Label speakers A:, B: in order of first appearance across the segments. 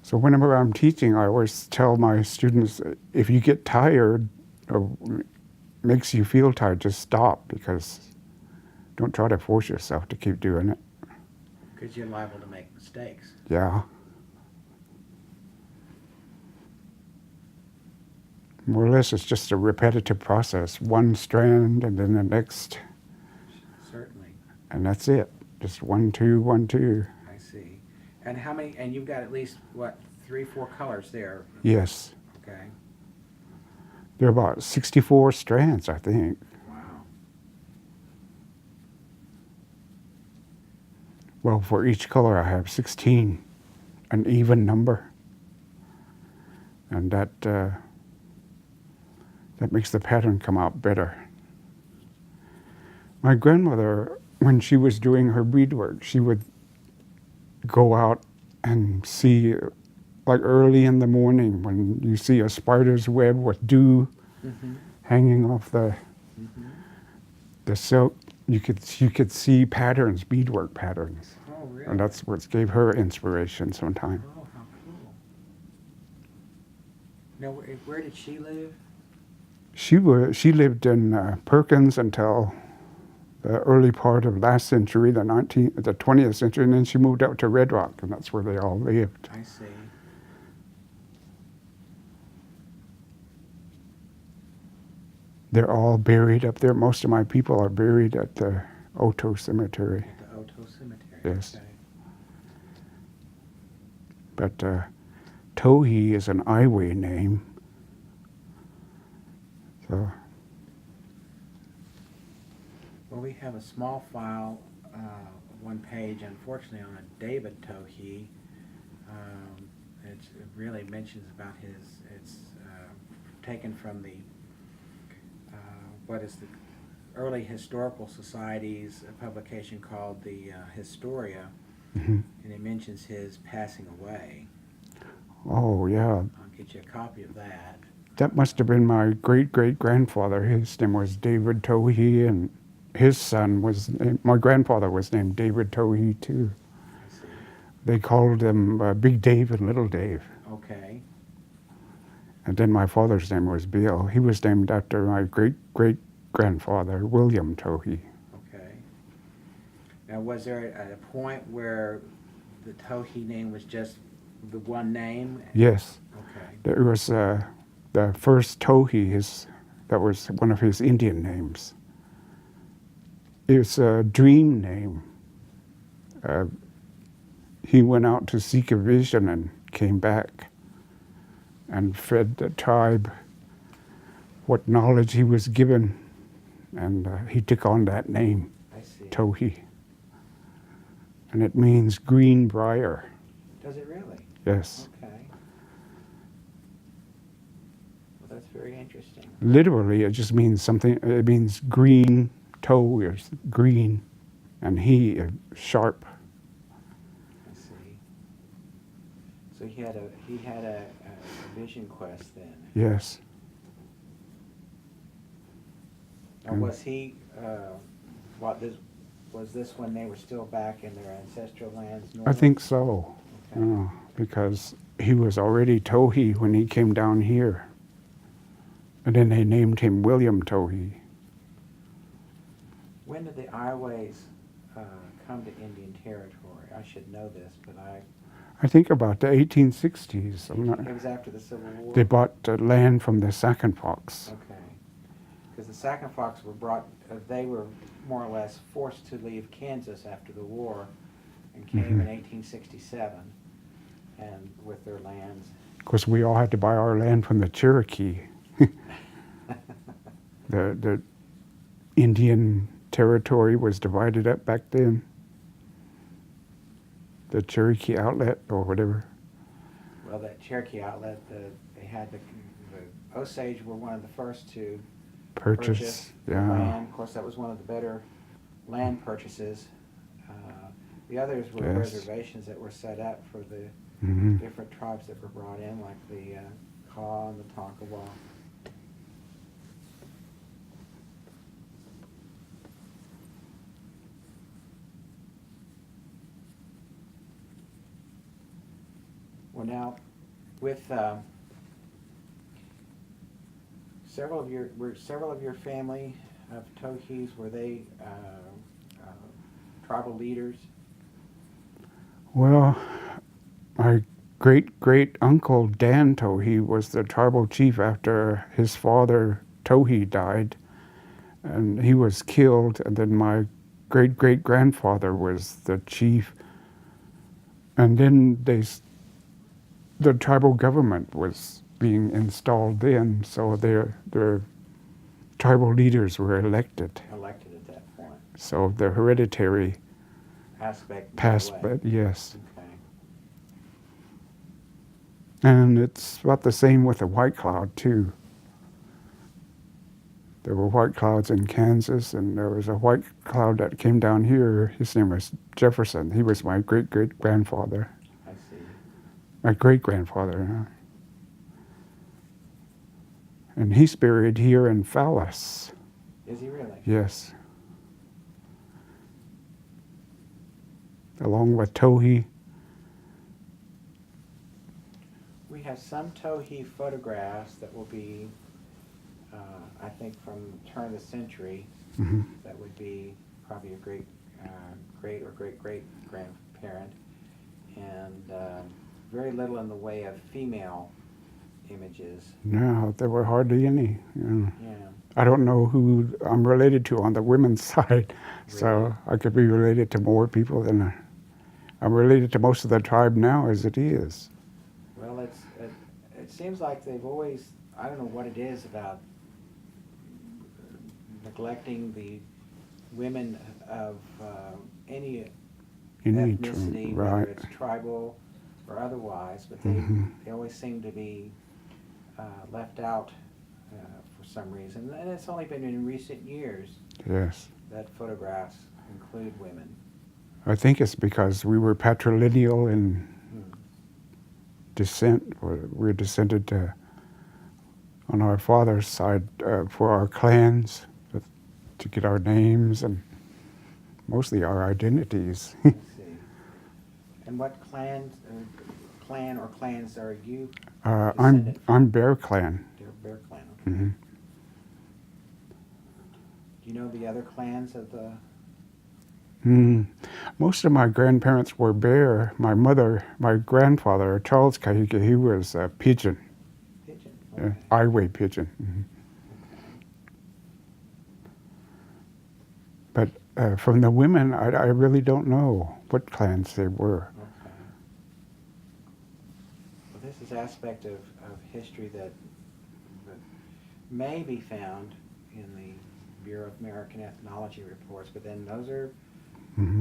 A: So whenever I'm teaching, I always tell my students, if you get tired or makes you feel tired, just stop, because don't try to force yourself to keep doing it.
B: Because you're liable to make mistakes.
A: Yeah. More or less, it's just a repetitive process. One strand and then the next,
B: Certainly.
A: and that's it. Just 1, 2, 1, 2.
B: I see. And how many, and you've got at least, what, 3, 4 colors there?
A: Yes.
B: Okay.
A: There are about 64 strands, I think.
B: Wow.
A: Well, for each color, I have 16, an even number. And that makes the pattern come out better. My grandmother, when she was doing her beadwork, she would go out and see, like early in the morning, when you see a spider's web with dew hanging off the silk, you could see patterns, beadwork patterns.
B: Oh, really?
A: And that's what gave her inspiration sometime.
B: Oh, how cool. Now, where did she live?
A: She lived in Perkins until the early part of last century, the 20th century, and then she moved out to Red Rock, and that's where they all lived.
B: I see.
A: They're all buried up there. Most of my people are buried at the Oto Cemetery.
B: At the Oto Cemetery.
A: Yes.
B: Okay.
A: But Tohee is an Iway name. So
B: Well, we have a small file, 1 page, unfortunately, on a David Tohee. It really mentions about it's taken from the, what is the early historical society's publication called the Historia, and it mentions his passing away.
A: oh yeah,
B: I'll get you a copy of that.
A: that must have been my great-great-grandfather. His name was David Tohee, and his son was, my grandfather was named David Tohee too.
B: I see.
A: They called him Big Dave and Little Dave.
B: Okay.
A: And then my father's name was Bill. He was named after my great-great-grandfather, William Tohee.
B: Okay. Now, was there a point where the Tohee name was just the one name?
A: Yes.
B: Okay.
A: There was the first Tohee, that was one of his Indian names. It was a dream name. He went out to seek a vision and came back and fed the tribe what knowledge he was given, and he took on that name,
B: I see.
A: Tohee. And it means green briar.
B: Does it really?
A: Yes.
B: Okay. Well, that's very interesting.
A: Literally, it just means something, it means green, toe is green, and he, sharp.
B: I see. So he had a vision quest then.
A: Yes.
B: Now, was he, was this when they were still back in their ancestral lands north?
A: I think so.
B: Okay.
A: Because he was already Tohee when he came down here. And then they named him William Tohee.
B: When did the Ioways come to Indian Territory? I should know this, but
A: I think about the 1860s.
B: it was after the Civil War?
A: They bought land from the Sac-and-Fox.
B: Okay. Because the Sac-and-Fox were brought, they were more or less forced to leave Kansas after the war and came in 1867 and with their lands.
A: Of course, we all had to buy our land from the Cherokee. The Indian territory was divided up back then. The Cherokee Outlet or whatever.
B: Well, that Cherokee Outlet, they had the Osage were one of the first to purchase
A: Yeah.
B: land. Of course, that was one of the better land purchases. The others were
A: Yes.
B: reservations that were set up for the different tribes that were brought in, like the Kaw and the Tonkawa. Well, now, with several of your family of Tohees, were they tribal leaders?
A: Well, my great great uncle Dan Tohee was the tribal chief after his father Tohee died, and he was killed. And then my great great grandfather was the chief, and then the tribal government was being installed then, so their tribal leaders were elected.
B: Elected at that point.
A: So the hereditary
B: Aspect
A: passed,
B: away.
A: but yes.
B: Okay.
A: And it's about the same with the white cloud too. There were white clouds in Kansas, and there was a white cloud that came down here. His name was Jefferson. He was my great great grandfather.
B: I see.
A: My great grandfather. And he's buried here in Fallas.
B: Is he really?
A: Yes. Along with Tohee.
B: We have some Tohee photographs that will be, I think, from turn of the century.
A: Mm-hmm.
B: That would be probably a great or great great grandparent, and very little in the way of female images.
A: No, there were hardly any.
B: Yeah.
A: I don't know who I'm related to on the women's side, so I could be related to more people than I'm related to most of the tribe now as it is.
B: Well, it seems like they've always, I don't know what it is about neglecting the women of any ethnicity, whether
A: right.
B: it's tribal or otherwise, but they always seem to be left out for some reason. And it's only been in recent years
A: Yes.
B: that photographs include women.
A: I think it's because we were patrilineal in descent. We're descended on our father's side for our clans to get our names and mostly our identities.
B: I see. And what clan or clans are you descended from?
A: I'm Bear Clan.
B: Bear Clan, okay.
A: Mm-hmm.
B: Do you know the other clans of the...
A: Most of my grandparents were Bear. My grandfather, Charles Kahika, he was a pigeon.
B: Pigeon? Okay.
A: Iway pigeon. Mm-hmm.
B: Okay.
A: But from the women, I really don't know what clans they were.
B: Okay. Well, this is aspect of history that may be found in the Bureau of American Ethnology reports, but then those are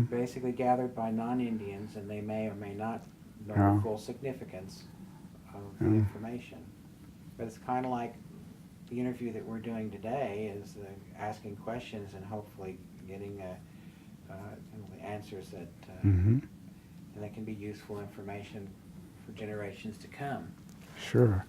B: basically gathered by non-Indians, and they may or may not know the full significance of the information. But it's kind of like the interview that we're doing today is asking questions and hopefully getting the answers that and that can be useful information for generations to come.
A: Sure.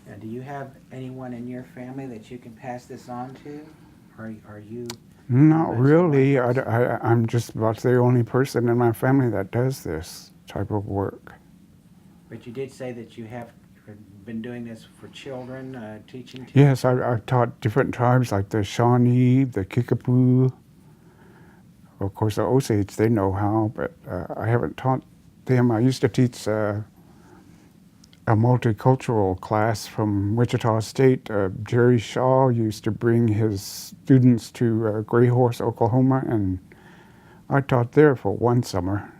B: Now, do you have anyone in your family that you can pass this on to? Are you?
A: Not really. I'm just about the only person in my family that does this type of work.
B: But you did say that you have been doing this for children, teaching.
A: Yes, I've taught different tribes like the Shawnee, the Kickapoo. Of course, the Osage, they know how, but I haven't taught them. I used to teach a multicultural class from Wichita State. Jerry Shaw used to bring his students to Gray Horse, Oklahoma, and I taught there for one summer.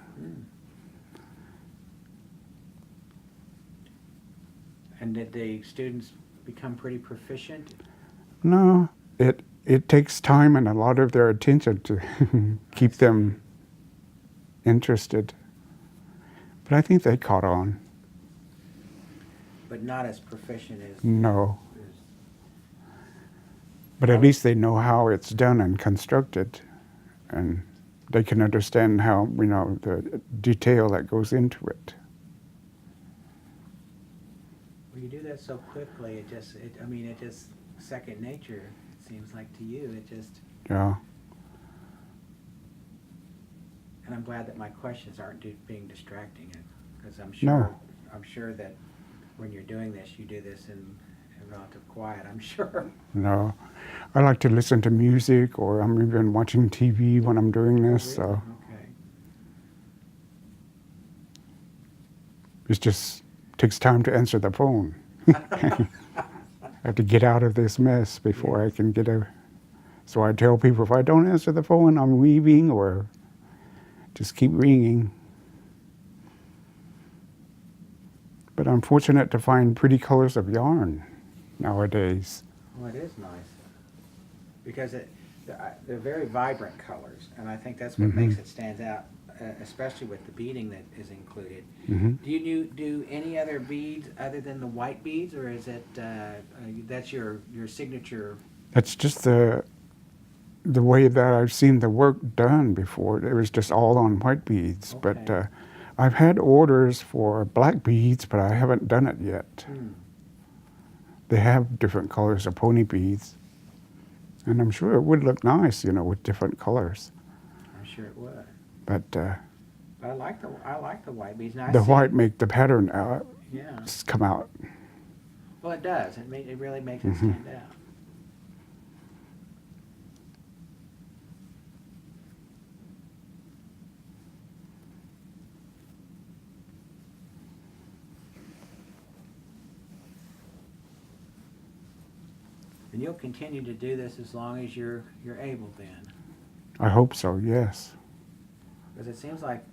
B: And did the students become pretty proficient?
A: No, it takes time and a lot of their attention to keep them interested. But I think they caught on.
B: But not as proficient as...
A: No. But at least they know how it's done and constructed, and they can understand how, the detail that goes into it.
B: Well, you do that so quickly, it just second nature, it seems like to you. It just,
A: Yeah.
B: and I'm glad that my questions aren't being distracting, because
A: No.
B: I'm sure that when you're doing this, you do this in relative quiet, I'm sure.
A: No. I like to listen to music, or I'm even watching TV when I'm doing
B: Oh,
A: this.
B: really?
A: So
B: Okay.
A: it just takes time to answer the phone. I have to get out of this mess before I
B: Yes.
A: can get a. So I tell people if I don't answer the phone, I'm weaving, or just keep ringing. But I'm fortunate to find pretty colors of yarn nowadays.
B: Well, it is nice, because they're very vibrant colors, and I think that's what
A: Mm-hmm.
B: makes it stand out, especially with the beading that is included.
A: Mm-hmm.
B: Do you do any other beads other than the white beads, or is it that's your signature?
A: That's just the way that I've seen the work done before. It was just all on white beads. But
B: Okay.
A: I've had orders for black beads, but I haven't done it yet.
B: Hmm.
A: They have different colors of pony beads. And I'm sure it would look nice, with different colors.
B: I'm sure it would.
A: But
B: But I like the white beads. Now, I
A: the
B: see,
A: white make the pattern
B: yeah.
A: come out.
B: Well, it does. It really makes it
A: Mm-hmm.
B: stand out. And you'll continue to do this as long as you're able, then,
A: I hope so, yes.
B: because it seems like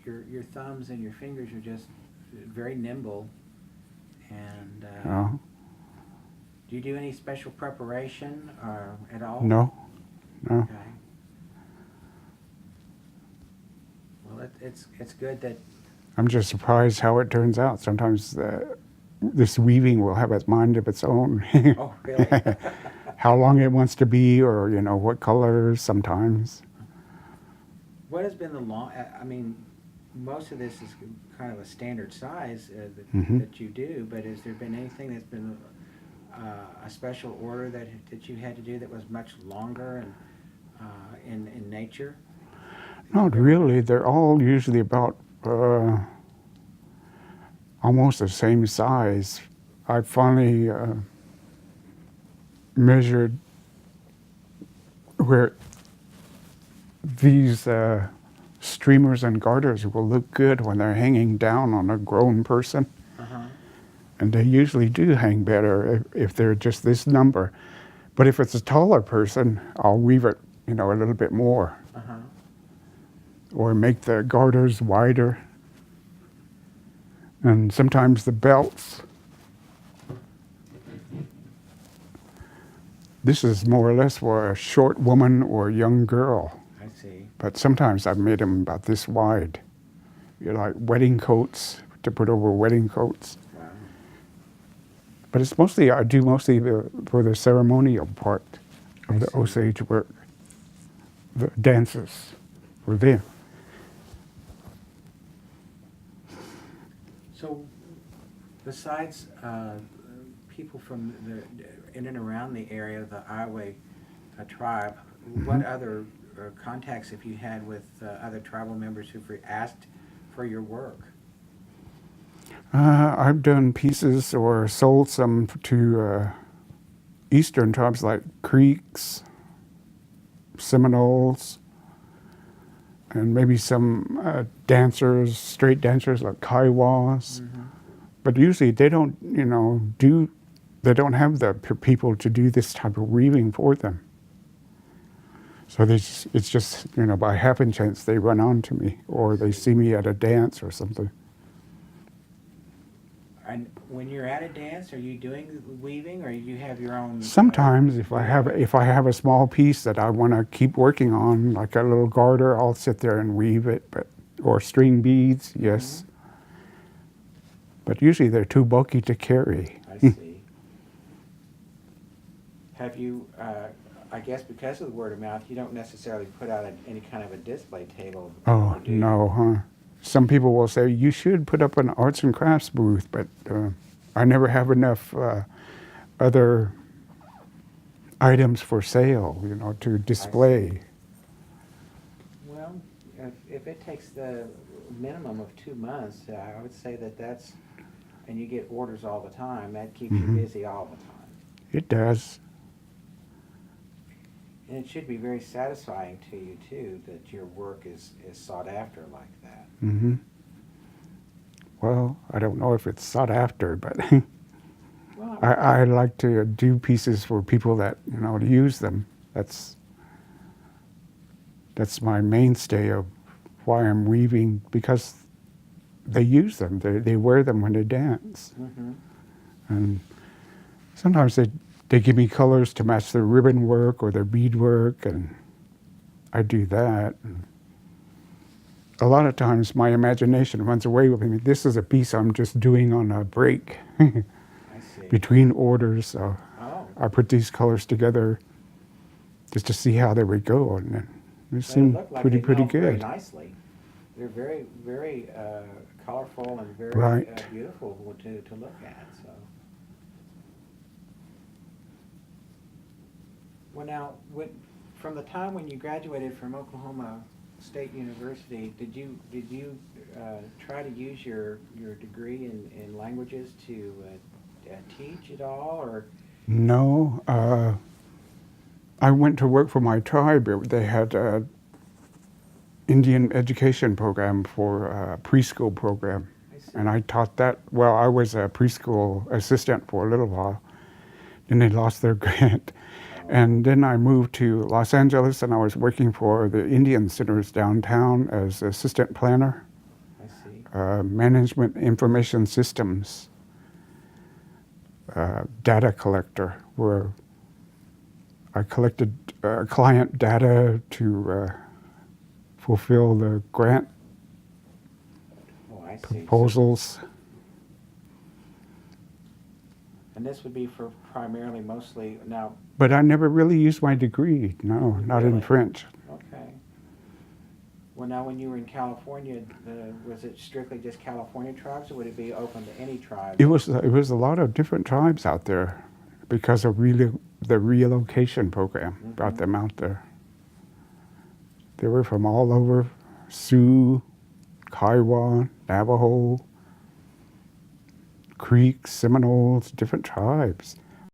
B: your thumbs and your fingers are just very nimble. And
A: Uh,
B: do you do any special preparation at all?
A: no, no.
B: Okay. Well, it's good that.
A: I'm just surprised how it turns out. Sometimes this weaving will have a mind of its own.
B: Oh, really?
A: How long it wants to be, or what colors sometimes.
B: What has been the long? I mean, most of this is kind of a standard size
A: Mhm.
B: that you do. But has there been anything that's been a special order that you had to do that was much longer and in nature?
A: Not really. They're all usually about almost the same size. I finally measured where these streamers and garters will look good when they're hanging down on a grown person.
B: Uh-huh.
A: And they usually do hang better if they're just this number. But if it's a taller person, I'll weave it, a little bit more.
B: Uh-huh.
A: Or make the garters wider. And sometimes the belts. This is more or less for a short woman or a young girl.
B: I see.
A: But sometimes I've made them about this wide. Like wedding coats, to put over wedding coats.
B: Wow.
A: But I do mostly for the ceremonial part of the
B: I see.
A: Osage work. The dances for them.
B: So, besides people from in and around the area of the Iowa tribe, what other contacts have you had with other tribal members who've asked for your work?
A: I've done pieces or sold some to eastern tribes like Creeks, Seminoles, and maybe some dancers, straight dancers like Kiowas.
B: Mm-hmm.
A: But usually they don't, they don't have the people to do this type of weaving for them. So it's just, by happen chance they run onto me, or they see me at a dance or something.
B: And when you're at a dance, are you doing weaving, or you have your own?
A: Sometimes if I have a small piece that I want to keep working on, like a little garter, I'll sit there and weave it, or string beads, yes. But usually they're too bulky to carry.
B: I see. Have you, I guess because of the word of mouth, you don't necessarily put out any kind of a display table?
A: Oh,
B: do you?
A: no, huh? Some people will say, you should put up an arts and crafts booth, but I never have enough other items for sale, to display.
B: Well, if it takes the minimum of 2 months, I would say that's, and you get orders all the time, that keeps you
A: Mhm.
B: busy all the time.
A: It does.
B: And it should be very satisfying to you too, that your work is sought after like that.
A: Hmm. Well, I don't know if it's sought after, but
B: Well,
A: I like to do pieces for people that, to use them. That's my mainstay of why I'm weaving, because they use them. They wear them when they dance.
B: mm-hmm.
A: And sometimes they give me colors to match their ribbon work or their bead work, and I do that. And a lot of times my imagination runs away with me. This is a piece I'm just doing on a break
B: I see.
A: between orders. So
B: Oh,
A: I put these colors together just to see how they would go, and they
B: they
A: seem
B: look like
A: pretty
B: they melt very
A: good.
B: nicely. They're very, very colorful and very
A: Right.
B: beautiful to look at. So, well, now, from the time when you graduated from Oklahoma State University, did you try to use your degree in languages to teach at all, or?
A: No, I went to work for my tribe. They had an Indian education program for a preschool program.
B: I see.
A: And I taught that. Well, I was a preschool assistant for a little while. Then they lost their grant. And then I moved to Los Angeles, and I was working for the Indian centers downtown as assistant planner,
B: I see.
A: management information systems, data collector, where I collected client data to fulfill the grant
B: Oh, I see.
A: proposals.
B: And this would be for primarily, mostly, now,
A: But I never really used my degree. No, not in
B: Really?
A: French.
B: okay. Well, now, when you were in California, was it strictly just California tribes, or would it be open to any tribe?
A: It was a lot of different tribes out there because of the relocation program brought
B: Mhm.
A: them out there. They were from all over: Sioux, Kiowa, Navajo, Creeks, Seminoles, different tribes.